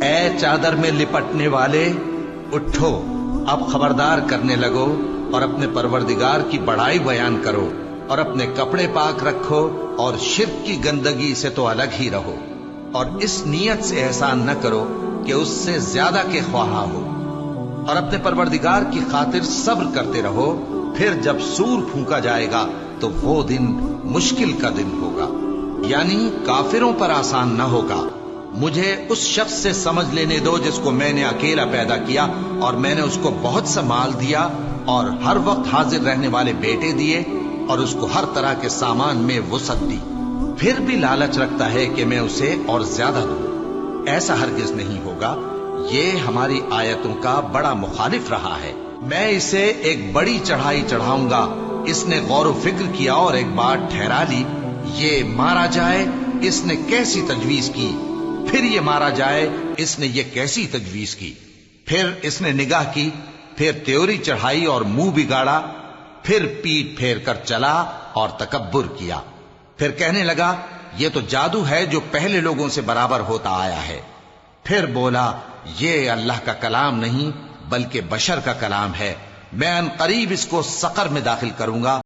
اے چادر میں لپٹنے والے، اٹھو، اب خبردار کرنے لگو اور اپنے پروردگار کی بڑائی بیان کرو، اور اپنے کپڑے پاک رکھو اور شرک کی گندگی سے تو الگ ہی رہو، اور اس نیت سے احسان نہ کرو کہ اس سے زیادہ کے خواہاں ہو، اور اپنے پروردگار کی خاطر صبر کرتے رہو، پھر جب سور پھونکا جائے گا تو وہ دن مشکل کا دن ہوگا، یعنی کافروں پر آسان نہ ہوگا۔ مجھے اس شخص سے سمجھ لینے دو جس کو میں نے اکیلا پیدا کیا، اور میں نے اس کو بہت سا مال دیا اور ہر وقت حاضر رہنے والے بیٹے دیے، اور اس کو ہر طرح کے سامان میں وسعت دی، پھر بھی لالچ رکھتا ہے کہ میں اسے اور زیادہ دوں۔ ایسا ہرگز نہیں ہوگا، یہ ہماری آیتوں کا بڑا مخالف رہا ہے۔ میں اسے ایک بڑی چڑھائی چڑھاؤں گا، اس نے غور و فکر کیا اور ایک بات ٹھہرا لی، یہ مارا جائے، اس نے کیسی تجویز کی، پھر یہ مارا جائے، اس نے یہ کیسی تجویز کی، پھر اس نے نگاہ کی، پھر تیوری چڑھائی اور منہ بگاڑا، پھر پیٹ پھیر کر چلا اور تکبر کیا، پھر کہنے لگا یہ تو جادو ہے جو پہلے لوگوں سے برابر ہوتا آیا ہے، پھر بولا یہ اللہ کا کلام نہیں بلکہ بشر کا کلام ہے، میں ان قریب اس کو سقر میں داخل کروں گا۔